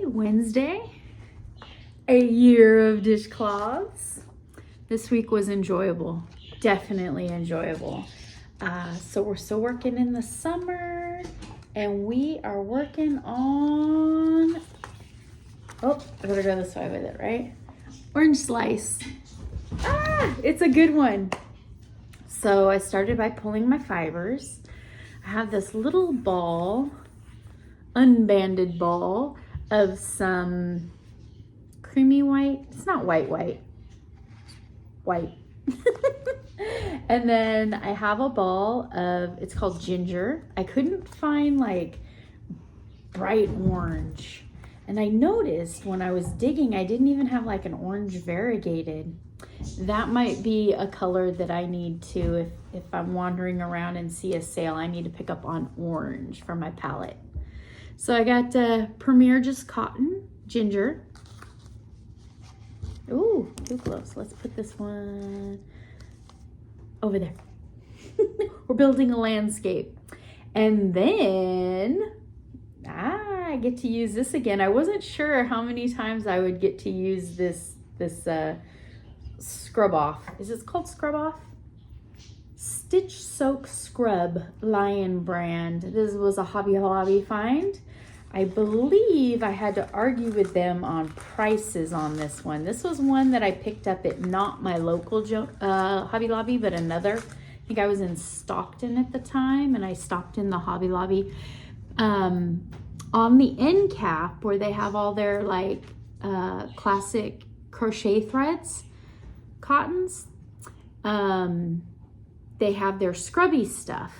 Wednesday, a year of dishcloths. This week was enjoyable, definitely enjoyable. So we're still working in the summer, and we are working on, oh, I better go this way with it, right? Orange slice. It's a good one. So I started by pulling my fibers. I have this little ball, unbanded ball of some creamy white. It's not white. And then I have a ball of, it's called ginger. I couldn't find like bright orange. And I noticed when I was digging, I didn't even have like an orange variegated. That might be a color that I need to, if I'm wandering around and see a sale, I need to pick up on orange for my palette. So I got Premier Just Cotton Ginger. Ooh, too close. Let's put this one over there. We're building a landscape. And then I get to use this again. I wasn't sure how many times I would get to use this scrub off. Is this called scrub off? Stitch Soak Scrub Lion brand. This was a Hobby Lobby find. I believe I had to argue with them on prices on this one. This was one that I picked up at not my local Hobby Lobby, but another. I think I was in Stockton at the time, and I stopped in the Hobby Lobby. On the end cap, where they have all their like classic crochet threads, cottons, they have their scrubby stuff.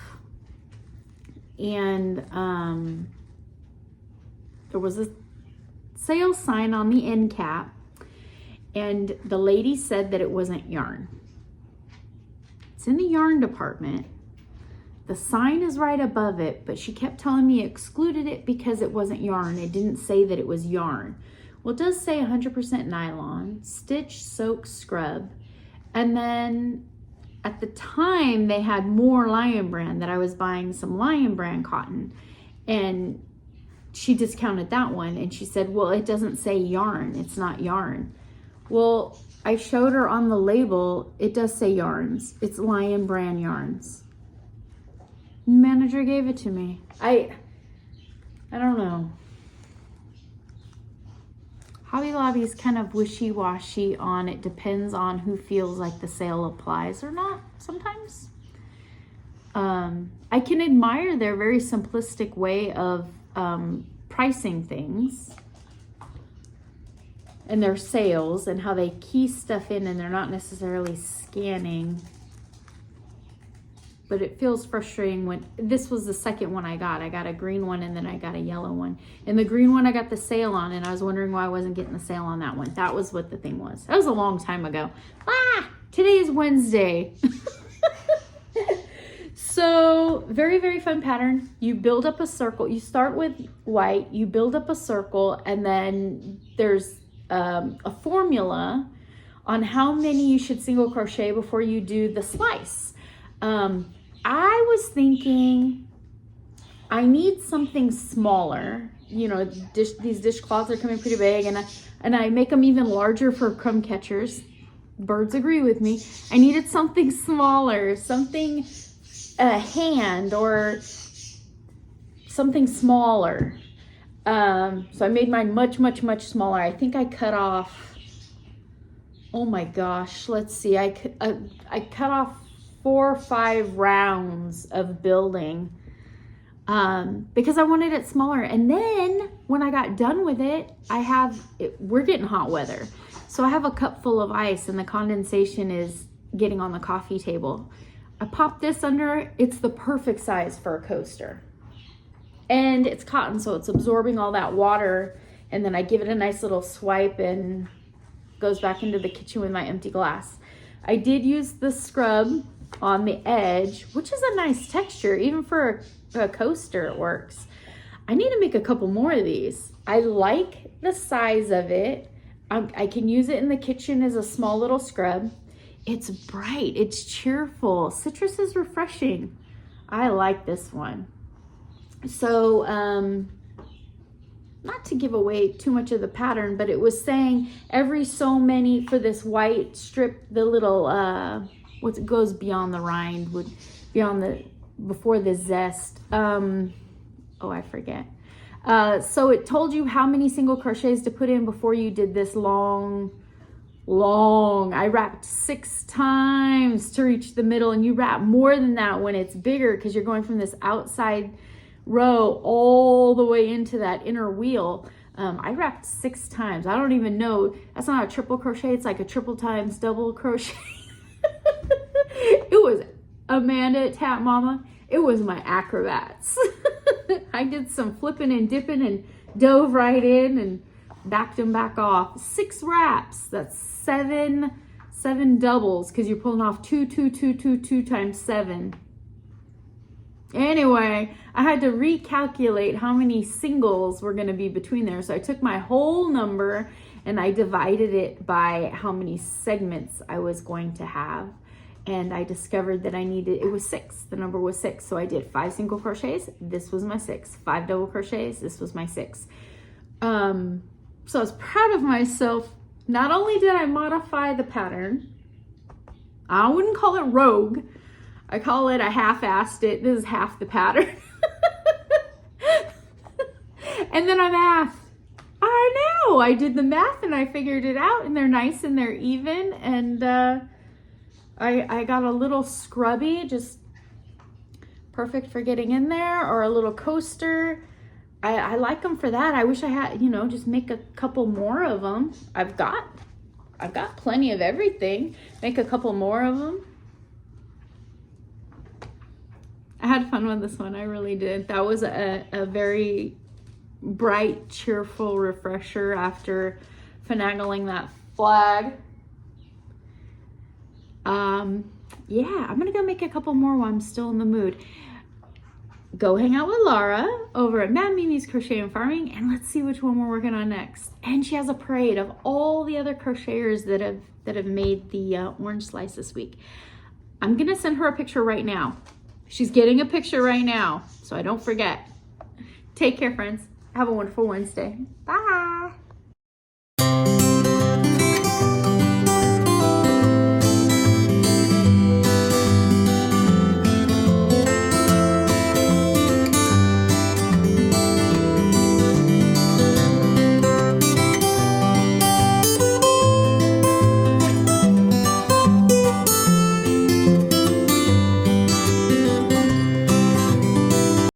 And there was a sale sign on the end cap, and the lady said that it wasn't yarn. It's in the yarn department. The sign is right above it, but she kept telling me excluded it because it wasn't yarn. It didn't say that it was yarn. Well, it does say 100% nylon, Stitch Soak Scrub. And then at the time they had more Lion Brand, that I was buying some Lion Brand cotton, and she discounted that one, and she said, well, it doesn't say yarn. It's not yarn. Well, I showed her on the label. It does say yarns. It's Lion Brand yarns. Manager gave it to me. I don't know. Hobby Lobby is kind of wishy-washy on it. Depends on who feels like the sale applies or not sometimes. I can admire their very simplistic way of pricing things and their sales and how they key stuff in, and they're not necessarily scanning. But it feels frustrating when this was the second one I got. I got a green one, and then I got a yellow one. And the green one I got the sale on, and I was wondering why I wasn't getting the sale on that one. That was what the thing was. That was a long time ago. Today is Wednesday. So very, very fun pattern. You build up a circle. You start with white, you build up a circle, and then there's a formula on how many you should single crochet before you do the slice. I was thinking I need something smaller. You know, these dishcloths are coming pretty big, and I make them even larger for crumb catchers. Birds agree with me. I needed something smaller, something a hand or something smaller. So I made mine much smaller. I think I cut off, oh my gosh, let's see. I cut off 4 or 5 rounds of building because I wanted it smaller. And then when I got done with it, we're getting hot weather. So I have a cup full of ice, and the condensation is getting on the coffee table. I popped this under it. It's the perfect size for a coaster. And it's cotton, so it's absorbing all that water. And then I give it a nice little swipe and goes back into the kitchen with my empty glass. I did use the scrub on the edge, which is a nice texture. Even for a coaster, it works. I need to make a couple more of these. I like the size of it. I can use it in the kitchen as a small little scrub. It's bright, it's cheerful. Citrus is refreshing. I like this one. So not to give away too much of the pattern, but it was saying every so many for this white strip, the little, what goes beyond the rind, before the zest. Oh, I forget. So it told you how many single crochets to put in before you did this long, I wrapped 6 times to reach the middle, and you wrap more than that when it's bigger because you're going from this outside row all the way into that inner wheel. I wrapped 6 times. I don't even know. That's not a triple crochet. It's like a triple times double crochet. It was Amanda Tap Mama. It was my acrobats. I did some flipping and dipping and dove right in and backed them back off. 6 wraps. That's 7 doubles because you're pulling off 2 times 7. Anyway, I had to recalculate how many singles were going to be between there. So I took my whole number and I divided it by how many segments I was going to have. And I discovered that it was 6. The number was 6. So I did 5 single crochets. This was my 6. 5 double crochets. This was my 6. So I was proud of myself. Not only did I modify the pattern, I wouldn't call it rogue. I call it I half-assed it. This is half the pattern. And then I mathed. I know. I did the math and I figured it out, and they're nice and they're even. And I got a little scrubby, just perfect for getting in there, or a little coaster. I like them for that. I wish I had, just make a couple more of them. I've got plenty of everything. Make a couple more of them. I had fun with this one. I really did. That was a very bright, cheerful refresher after finagling that flag. Yeah, I'm gonna go make a couple more while I'm still in the mood. Go hang out with Laura over at Mad Mimi's Crochet and Farming, and let's see which one we're working on next. And she has a parade of all the other crocheters that have made the orange slice this week. I'm gonna send her a picture right now. She's getting a picture right now, so I don't forget. Take care, friends. Have a wonderful Wednesday. Bye.